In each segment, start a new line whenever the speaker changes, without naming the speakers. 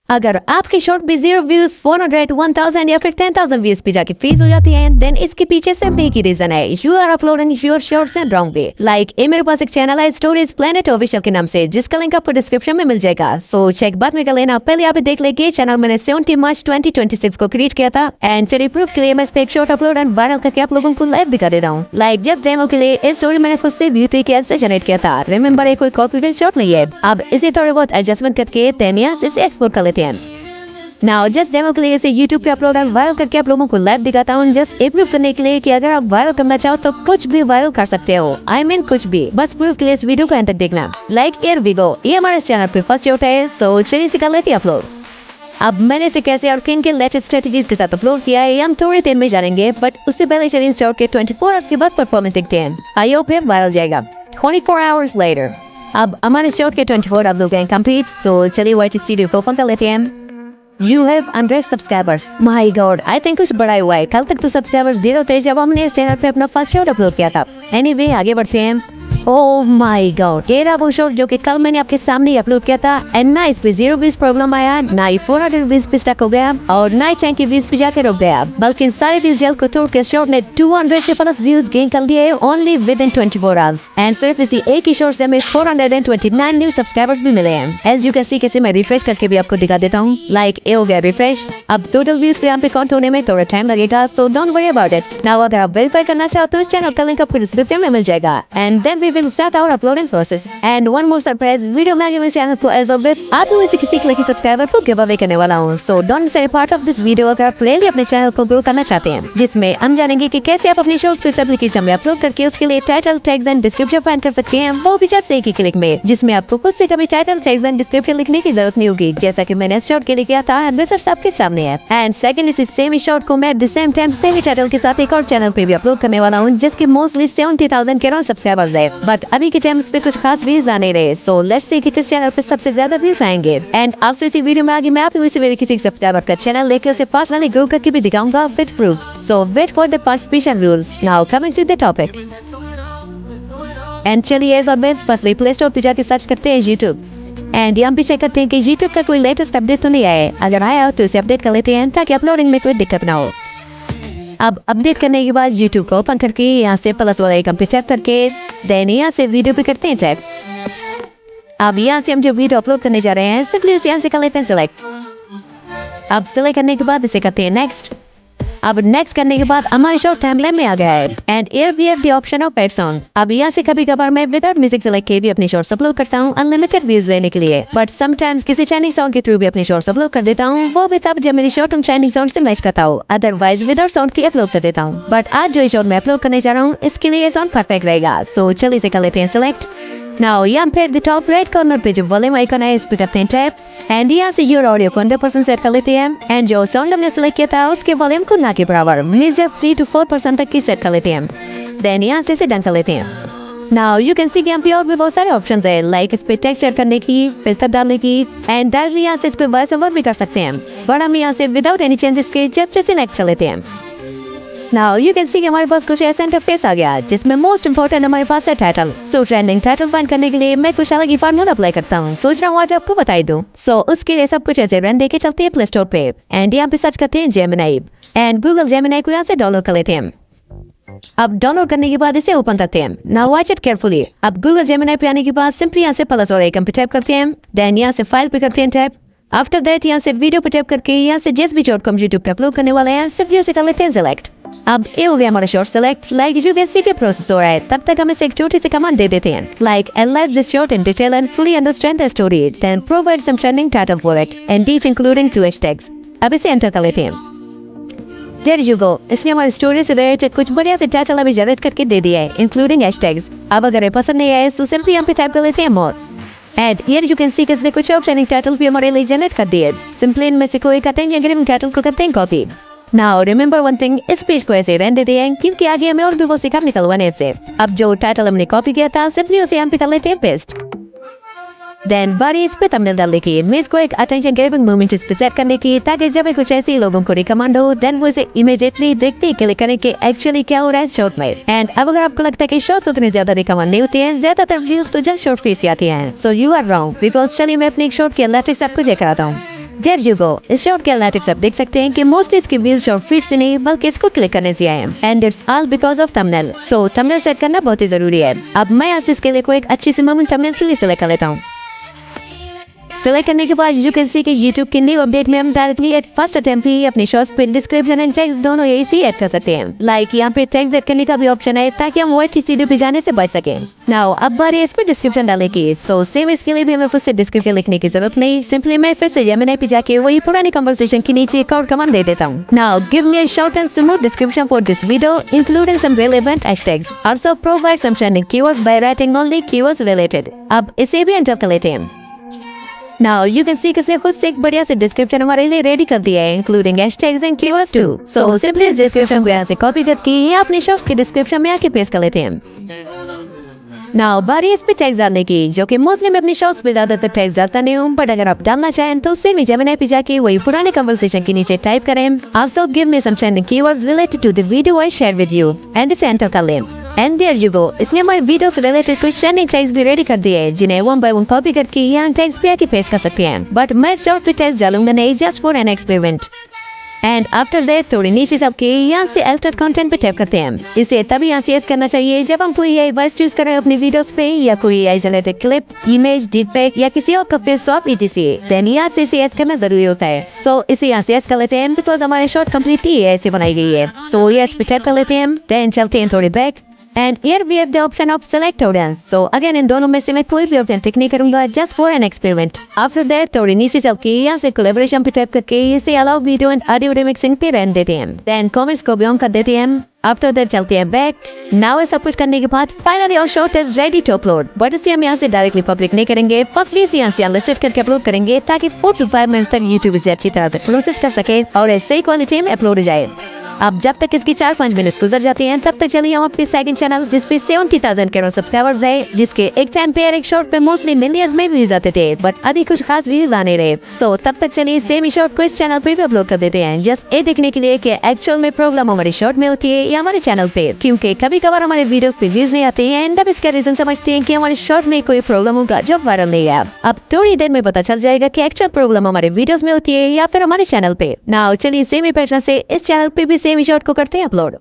अगर आपके शॉर्ट भी 0 व्यूज 400, 1000 या फिर 10,000 व्यूज पे जाके फ्रीज हो जाती हैं, देन इसके पीछे सिर्फ एक ही रीजन है, you are uploading your shorts in wrong way. Like ये मेरे पास एक चैनल है स्टोरीज प्लेनेट ऑफिशियल के नाम से, जिसका लिंक आपको डिस्क्रिप्शन में मिल जाएगा। सो चेक बाद में कर लेना। पहले आप देख लेंगे चैनल मैंने 17 मार्च 2026 को क्रिएट किया था एंड चलिए प्रूफ के लिए मैं इस पे एक शॉर्ट अपलोड एंड वायरल करके आप लोगों को लाइव भी कर दे रहा हूँ। लाइक जस्ट डेमो के लिए इस स्टोरी मैंने खुद से व्यू 3 के से जनरेट किया था। रिमेंबर ये कोई कॉपीराइट शॉट नहीं है। अब इसे थोड़े बहुत एडजस्टमेंट करके यहाँ से एक्सपोर्ट कर लेते हैं। नाउ जस्ट डेमो के लिए इसे YouTube पे अपलोड एंड वायरल करके आप लोगों को लाइव दिखाता हूँ, जस्ट प्रूफ करने के लिए कि अगर आप वायरल करना चाहो तो कुछ भी वायरल कर सकते हो। I mean कुछ भी, बस प्रूफ के लिए इस वीडियो को एंड तक देखना। लाइक हियर वी गो, ये हमारे चैनल पे फर्स्ट शॉट है, सो चलिए इसे कर लेते हैं अपलोड। अब मैंने इसे कैसे और किन के लेटेस्ट स्ट्रेटजीज के साथ अपलोड किया है हम थोड़ी देर में जानेंगे, बट उससे पहले चलिए इस शॉट के 24 आवर्स के बाद परफॉर्मेंस देखते हैं। आई होप ये वायरल जाएगा। 24 आवर्स लेटर अब हमारे शॉट के 24 आवर्स हो गए कंप्लीट, सो चलिए वाइट स्टूडियो को ओपन कर लेते हैं। You have 100 subscribers. My God, I think कुछ बड़ा हुआ है। कल तक तो सब्सक्राइबर्स 0 थे जब हमने इस चैनल पे अपना फर्स्ट शॉट अपलोड किया था। Anyway, आगे बढ़ते हैं। ओह माय गॉड, ये रहा वो शॉट जो कि कल मैंने आपके सामने ही अपलोड किया था एंड ना इस पे 0 व्यूज प्रॉब्लम आया, ना ही 400 व्यूज पे स्टक हो गया और ना ही 10 के व्यूज पे जाके रुक गया, बल्कि इन सारे व्यूज जेल को तोड़ के शॉट ने 200 के प्लस व्यूज गेन कर लिए only within 24 hours and सिर्फ इसी एक ही शॉट से हमें 429 न्यू सब्सक्राइबर्स भी मिले हैं। एज यू कैन सी कैसे मैं रिफ्रेश करके भी आपको दिखा देता हूँ। लाइक ये हो गया रिफ्रेश। अब टोटल व्यूज पे यहाँ पे काउंट होने में थोड़ा टाइम लगेगा, so don't worry about it. Now अगर आप वेरीफाई करना चाहते हो इस चैनल का लिंक आपको डिस्क्रिप्शन में मिल जाएगा and then we will start our uploading process and one more surprise video में आगे मेरे चैनल को एज ऑलवेज आप लोगों से किसी लकी सब्सक्राइबर को गिव अवे करने वाला हूँ, so don't miss any part of this video अगर आप रियली अपने चैनल को ग्रो करना चाहते हैं, जिसमें हम जानेंगे कि कैसे आप अपने शोज को इस एप्लीकेशन में अपलोड करके उसके लिए title tags and description find कर सकते हैं, वो भी जस्ट एक ही क्लिक में, जिसमें आपको खुद से कभी टाइटल टैग्स एंड डिस्क्रिप्शन लिखने की जरूरत नहीं होगी, जैसा कि मैंने इस शॉट के लिए किया था। रिजल्ट्स आपके सामने है एंड सेकंड इस सेम शॉट को मैं at the same time same title के साथ एक और चैनल पे भी अपलोड करने वाला हूँ, जिसके मोस्टली 70,000 के अराउंड सब्सक्राइबर्स है, बट अभी के टाइम पे कुछ खास व्यूज आने रहे, सो लेट्स सी कि किस चैनल पे सबसे ज्यादा व्यूज आएंगे एंड आपसे इसी वीडियो में आगे मैं आप से मेरे किसी सब्सक्राइबर का चैनल लेकर उसे पर्सनली ग्रो करके भी दिखाऊंगा with proof, so wait for the participation rules. Now coming to the topic and चलिए as always firstly play store पे जाके सर्च करते हैं यूट्यूब एंड यहाँ पे चेक करते हैं कि यूट्यूब का कोई लेटेस्ट अपडेट तो नहीं आया है। अगर आया हो तो इसे अपडेट कर लेते हैं ताकि अपलोडिंग में कोई दिक्कत ना हो। अब अपडेट करने के बाद यूट्यूब को ओपन करके यहाँ से प्लस वाला आइकन पे टैप करके देन यहाँ से वीडियो पे करते हैं टैप। अब यहाँ से हम जो वीडियो अपलोड करने जा रहे हैं सिंपली उसे यहाँ से कर लेते हैं सिलेक्ट। अब सिलेक्ट करने के बाद इसे करते हैं नेक्स्ट। अब नेक्स्ट करने के बाद हमारे शॉर्ट टाइमलाइन में आ गया है and here we have the option of add song. अब यहाँ से कभी कभार मैं विदाउट म्यूजिक सेलेक्ट के भी अपने शॉर्ट्स अपलोड करता हूँ अनलिमिटेड व्यूज लेने के लिए, बट समटाइम्स किसी चाइनीज सॉन्ग के थ्रू भी अपने शॉर्ट्स अपलोड कर देता हूँ, वो भी तब जब मेरी शॉर्ट उन चाइनीज सॉन्ग से मैच करता हूँ, अदरवाइज विदाउट सॉन्ग की अपलोड कर देता हूँ। बट आज जो शॉर्ट मैं अपलोड करने जा रहा हूँ इसके लिए सॉन्ग परफेक्ट रहेगा, सो चलिए इसे कर लेते हैं सिलेक्ट। नाउ यहाँ पे द टॉप राइट कॉर्नर पे जो वॉल्यूम आइकन है इस पे करते हैं टैप एंड यहाँ से योर ऑडियो को 100% सेट कर लेते हैं एंड जो साउंड हमने सेलेक्ट किया था उसके वॉल्यूम को ना के बराबर मींस जस्ट 3 to 4% तक की सेट कर लेते हैं। देन यहाँ से इसे डन कर लेते हैं। नाउ यू कैन सी कि यहाँ पे और भी बहुत सारे ऑप्शंस है, लाइक इस पे टेक्स्ट सेट करने की, फिल्टर डालने की एंड डायरेक्टली यहाँ से इस पे वॉइस ओवर भी कर सकते हैं, बट हम यहाँ से विदाउट एनी चेंजेस के जस्ट इसे नेक्स्ट कर लेते हैं। नाउ यू कैन सी कि हमारे पास कुछ ऐसा इंटरफेस आ गया जिसमें मोस्ट इंपोर्टेंट हमारे पास है टाइटल। सो ट्रेंडिंग टाइटल फाइंड करने के लिए मैं कुछ अलग ही फॉर्मूला अप्लाई करता हूँ, सोच रहा हूँ आज आपको बताई दूँ। सो उसके लिए सब कुछ ऐसे रन देके चलते हैं प्ले स्टोर पे एंड यहाँ पे सर्च करते हैं जेमिनी एंड गूगल जेमिनी को यहाँ से डाउनलोड कर लेते हैं। अब डाउनलोड करने के बाद इसे ओपन करते हैं। Now watch it carefully. अब गूगल जेमिनी पे आने के बाद सिंपली यहाँ से प्लस और आइकन पे टैप करते हैं, देन यहाँ से फाइल पे करते हैं टैप। आफ्टर दैट यहाँ से वीडियो पे टैप करके यहाँ से जिस भी शॉर्ट को हम यूट्यूब पे अपलोड करने वाले हैं सिर्फ उसे कर लेते हैं सिलेक्ट। अब ये हो गया हमारा short select. Like you can see के प्रोसेस हो रहा है, तब तक हम इसे एक छोटी सी कमांड दे देते हैं, like analyse this short in detail and fully understand the story, then provide some trending title for it and each including 2 hashtags। अब इसे एंटर कर लेते हैं। देयर यू गो, इसने हमारी स्टोरी से रिलेटेड कुछ बढ़िया से टाइटल अभी जनरेट करके दे दिया है इंक्लूडिंग हैशटैग्स। अब अगर ये पसंद नहीं आए तो सिंपली यहाँ पे टाइप कर लेते हैं more and here you can सी कि इसने कुछ और ट्रेंडिंग टाइटल भी हमारे लिए जनरेट कर दिए। सिंपली इनमें से कोई करते हैं या टाइटल को करते हैं copy. Now remember one thing, इस पेज को ऐसे रहने देते हैं क्योंकि आगे हमें और भी वो सिखा निकलवाने से। अब जो टाइटल हमने कॉपी किया था सिंपली उसे यहाँ पे कर लेते हैं पेस्ट। देन बारी इस पे थंबनेल डालने की, इमेज को एक अटेंशन ग्रैबिंग मोमेंट इस पे सेट करने की, ताकि जब कुछ ऐसे लोगों को रिकमेंड हो देन वो इसे इमीडिएटली देखते ही क्लिक करें कि एक्चुअली क्या हो रहा है शॉर्ट में। एंड अब अगर आपको लगता है कि शॉर्ट्स उतने ज्यादा रिकमेंड नहीं होते हैं, ज्यादातर व्यूज तो जस्ट शॉर्ट पे से आती हैं, so you are wrong because चलिए मैं अपनी एक शॉर्ट की लेटेस्ट आपको चेक कराता हूँ। There you go. इस शॉर्ट के एनालिटिक्स आप देख सकते हैं कि मोस्टली इसके व्यूज शॉर्ट फीड से नहीं बल्कि इसको क्लिक करने से आए हैं and it's all because of thumbnail. So thumbnail set करना बहुत ही जरूरी है। अब मैं यहाँ से इसके लिए कोई एक अच्छी सी मूवी थंबनेल के लिए सिलेक्ट कर लेता हूँ। सिलेक्ट करने के बाद यू कैन सी कि YouTube के न्यू अपडेट में हम डायरेक्टली एट फर्स्ट अटेम्प्ट ही अपने शॉर्ट्स पे डिस्क्रिप्शन एंड टेक्स्ट दोनों यही से ऐड कर सकते हैं। लाइक यहाँ पे टेक्स्ट ऐड करने का भी ऑप्शन है ताकि हम वो वीडियो पे जाने से बच सके। नाउ अब बारी इस पे डिस्क्रिप्शन डालने की। सो सेम इसके लिए भी हमें खुद से डिस्क्रिप्शन लिखने की जरूरत नहीं, सिंपली मैं फिर से जेमिनी पे जाके वही पुरानी कन्वर्सेशन के नीचे एक और कमांड दे देता हूँ। Now give me a short and smooth description for this video including some relevant hashtags, also provide some trending keywords by writing only keywords related. अब इसे भी एंटर कर लेते हैं। Now you can see कि इसने खुद से एक बढ़िया से डिस्क्रिप्शन हमारे लिए रेडी कर दिया है including hashtags and keywords too. So simply इस डिस्क्रिप्शन को यहाँ से कॉपी करके ये अपने शॉर्ट्स के डिस्क्रिप्शन में आके पेस्ट कर लेते हैं। नाउ बारी इस पे टेक्स्ट डालने की, जो कि मोस्टली मैं अपनी शॉर्ट्स पे ज्यादातर टेक्स्ट डालता नहीं हूँ, बट अगर आप डालना चाहें तो उससे भी जेमिनी पे जाके वही पुराने कन्वर्सेशन के नीचे टाइप करें also give me some trending keywords related to the video I share with you and इसे एंटर कर लें। And there you go. इसने हमारे वीडियो से रिलेटेड कुछ ट्रेंडिंग टैग्स भी रेडी कर दिए हैं जिन्हें वन बाय वन कॉपी करके यहाँ टैग्स पे आके पेस्ट कर सकते हैं। बट मैं शॉर्ट पे टैग्स डालूंगा नहीं, just for an experiment. And after that थोड़ी नीचे चल के यहाँ से अल्टर कंटेंट पे टैप करते हैं। इसे तभी यहाँ से एस करना चाहिए जब हम कोई AI वॉइस यूज करें अपनी वीडियोस पे या कोई AI generated clip, image, deepfake या किसी और का फेस स्वैप etc। देन यहाँ से इसे एस करना जरूरी होता है। सो इसे यहाँ से एस कर लेते हैं बिकॉज हमारे शॉर्ट कम्प्लीटली AI से बनाई गई है। सो यस पे टैप कर लेते हैं। देन चलते हैं थोड़ी back and here we have the option of select audience। so again इन दोनों में से मैं कोई भी ऑप्शन टिक नहीं करूंगा, just for an experiment। after that थोड़ी नीचे चल के यहाँ से कोलैबोरेशन पे टैप करके इसे allow video and audio remixing पे रहने देते हैं। देन कमेंट्स को भी ऑन कर देते हैं। आफ्टर दैट चलते हैं बैक। नाउ सब कुछ करने के बाद finally our short is ready to upload, but इसे हम यहाँ से डायरेक्टली पब्लिक नहीं करेंगे। फर्स्टली इसे यहाँ से अनलिस्टेड करके अपलोड करेंगे ताकि 4 to 5 मिनट्स तक यूट्यूब इसे अच्छी तरह से प्रोसेस कर सके और ऐसे ही क्वालिटी में अपलोड हो जाए। अब जब तक इसकी 4-5 मिनट गुजर जाते हैं तब तक चलिए हम अपने सेकंड चैनल जिसपे 70,000 करोड़ सब्सक्राइबर्स है, जिसके एक टाइम पे एक शॉर्ट पे मोस्टली मिलियंस में व्यूज आते थे, बट अभी कुछ खास व्यूज आने रहे। सो तब तक चलिए सेम ही शॉर्ट को इस चैनल पे भी अपलोड कर देते हैं, जस्ट ये देखने के लिए कि एक्चुअल में प्रॉब्लम हमारे शॉर्ट में होती है या हमारे चैनल पे, क्योंकि कभी कभार हमारे वीडियोस पे व्यूज नहीं आते हैं एंड अब इसका रीजन समझते हैं कि हमारे शॉर्ट में कोई प्रॉब्लम होगा जो वायरल नहीं है। अब थोड़ी देर में पता चल जाएगा कि एक्चुअल प्रॉब्लम हमारे वीडियोस में होती है या फिर हमारे चैनल पे। नाउ चलिए सेम ही पैटर्न से इस चैनल पे भी सेम ही शॉर्ट को करते हैं अपलोड।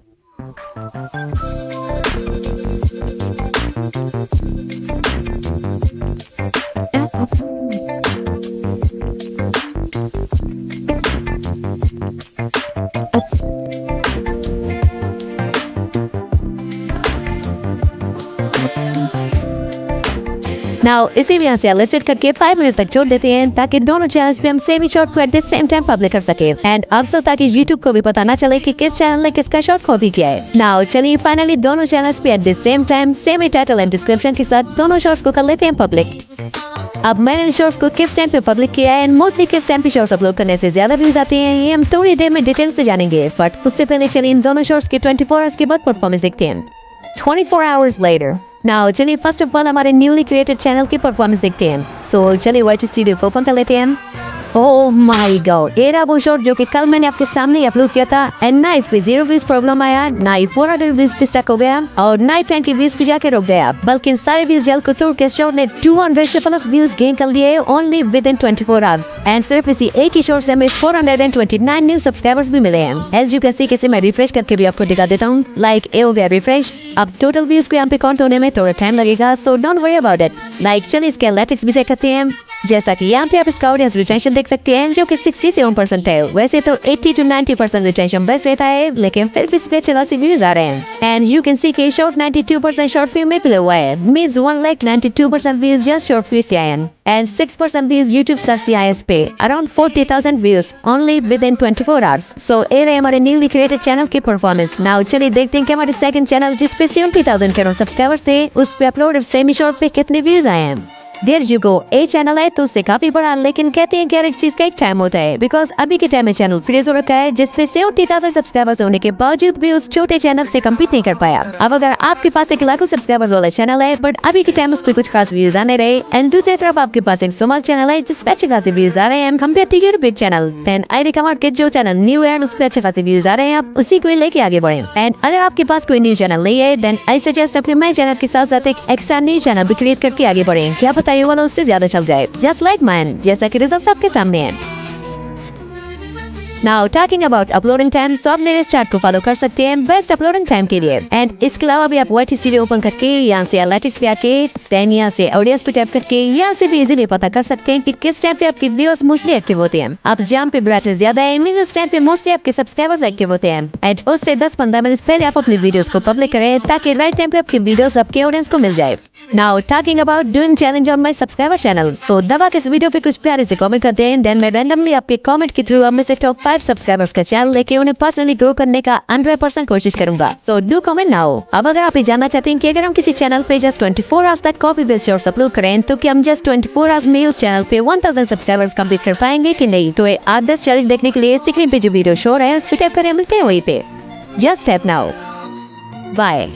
नाउ इसे भी यहाँ से अनलिस्टेड करके 5 मिनट तक छोड़ देते हैं ताकि दोनों चैनल्स पे हम सेम ही शॉर्ट को at the same time public कर सके एंड also ताकि YouTube को भी पता ना चले कि किस चैनल ने किसका शॉर्ट कॉपी किया है। नाउ चलिए फाइनली दोनों चैनल्स पे at the same time same he title and description के साथ दोनों शॉर्ट्स को कर लेते हैं पब्लिक। अब मैंने शॉर्ट्स को किस टाइम पे पब्लिक किया है एंड मोस्टली किस टाइम पे शॉर्ट्स अपलोड करने से ज्यादा व्यूज आते हैं ये हम थोड़ी देर में डिटेल से जानेंगे, बट उससे पहले चलिए इन दोनों शॉर्ट्स के 24 आवर्स के बाद परफॉर्मेंस देखते हैं। 24 hours later। नाउ चलिए फर्स्ट ऑफ ऑल हमारे न्यूली क्रिएटेड चैनल की परफॉर्मेंस देखते हैं। सो चलिए वाइट स्टूडियो को ओपन कर लेते हैं। ओह माय गॉड, ये रहा वो शॉट जो कि कल मैंने आपके सामने अपलोड किया था एंड ना इस पे 0 व्यूज प्रॉब्लम आया, ना ही 400 व्यूज पे स्टक हो गया और ना ही 10 के व्यूज पे जाके रुक गया, बल्कि इन सारे व्यूज जल को तोड़ के शॉट ने 200 से प्लस व्यूज गेन कर लिए only within 24 hours and सिर्फ इसी एक ही शॉट से हमें 429 न्यू सब्सक्राइबर्स भी मिले हैं। एज यू कैन सी कैसे मैं रिफ्रेश करके भी आपको दिखा देता हूँ। लाइक ए हो गया रिफ्रेश। अब टोटल व्यूज को यहाँ पे काउंट होने में थोड़ा टाइम लगेगा, so don't worry about it. Like चलिए इसके एनालिटिक्स भी चेक करते हैं। जैसा कि यहाँ पे आप इसका ऑडियंस रिटेंशन देख सकते हैं जो कि 67% है। वैसे तो 80 to 90% रिटेंशन बेस्ट रहता है, लेकिन फिर भी इस पे 84 व्यूज आ रहे हैं एंड यू कैन सी के शॉर्ट 92% शॉर्ट व्यू में प्ले हुआ है, means 192% views just short view से आए हैं and 6% views YouTube search CIS पे, around 40,000 views only within 24 hours. So ये रहे हमारे न्यूली क्रिएटेड चैनल की परफॉर्मेंस। नाउ चलिए देखते हैं कि हमारे सेकंड चैनल जिसपे 70,000 करोड़ सब्सक्राइबर्स थे उस पे अपलोड सेमी शॉर्ट पे कितने व्यूज आए हैं। There you go. A channel है तो उससे काफी बड़ा, लेकिन कहते हैं कि हर एक चीज का एक टाइम होता है, बिकॉज अभी के टाइम में चैनल फ्रीज हो रखा है जिसपे 70,000 सब्सक्राइबर्स होने के बावजूद भी उस छोटे चैनल से कम्पीट नहीं कर पाया। अब अगर आपके पास एक लाखों सब्सक्राइबर्स वाला चैनल है बट अभी के टाइम उस पर कुछ खास व्यूज आने रहे एंड दूसरी तरफ आपके पास एक स्मॉल चैनल है जिसपे अच्छे खासे व्यूज आ रहे हैं compare to your big channel, then I recommend कि जो चैनल न्यू है उस पर अच्छे खासे व्यूज आ रहे हैं, आप उसी को लेके आगे बढ़े। एंड अगर आपके पास कोई न्यू चैनल नहीं है देन आई सजेस्ट अपने माय चैनल के साथ साथ एक एक्स्ट्रा न्यू चैनल भी क्रिएट करके आगे बढ़े, क्या पता ये वाला उससे ज्यादा चल जाए, जस्ट लाइक माइन, जैसा कि रिजल्ट आपके सामने है। Now talking about uploading time, तो आप मेरे इस चार्ट को फॉलो कर सकते हैं बेस्ट अपलोडिंग टाइम के लिए। एंड इसके अलावा भी आप वर्ड स्टूडियो ओपन करके यहाँ से एनालिटिक्स पे आके देन यहाँ से ऑडियंस पे टैप करके यहाँ से भी इजीली पता कर सकते हैं कि किस टाइम पे आपकी वीडियोस मोस्टली एक्टिव होते हैं। आप जहाँ पे ब्राइटनेस ज्यादा है मीन उस टाइम पे मोस्टली आपके सब्सक्राइबर्स एक्टिव होते हैं। एंड उससे 10-15 मिनट पहले आप अपनी वीडियोस को पब्लिक करें ताकि राइट टाइम पे आपकी वीडियोस आपके ऑडियंस को मिल जाए। Now talking about doing challenge on my subscriber channel, so दबा के इस वीडियो पे कुछ प्यारे से कमेंट करते हैं, देन मैं रैंडमली आपके कमेंट के थ्रू हम से टॉप 5 सब्सक्राइबर्स का चैनल लेके उन्हें पर्सनली ग्रो करने का 100% कोशिश करूंगा। So do comment now. अब अगर आप ये जानना चाहते हैं कि अगर हम किसी चैनल पे जस्ट 24 आवर्स तक कॉपी पेस्ट शॉर्ट्स अपलोड करें तो क्या हम जस्ट 24 आवर्स में उस चैनल पे 1000 सब्सक्राइबर्स कंप्लीट कर पाएंगे कि नहीं, तो ये 8-10 चैलेंज देखने के लिए स्क्रीन पे जो वीडियो शो रहे हैं उस पर टैप करें, मिलते हैं वहीं पे। Just tap now. बाय।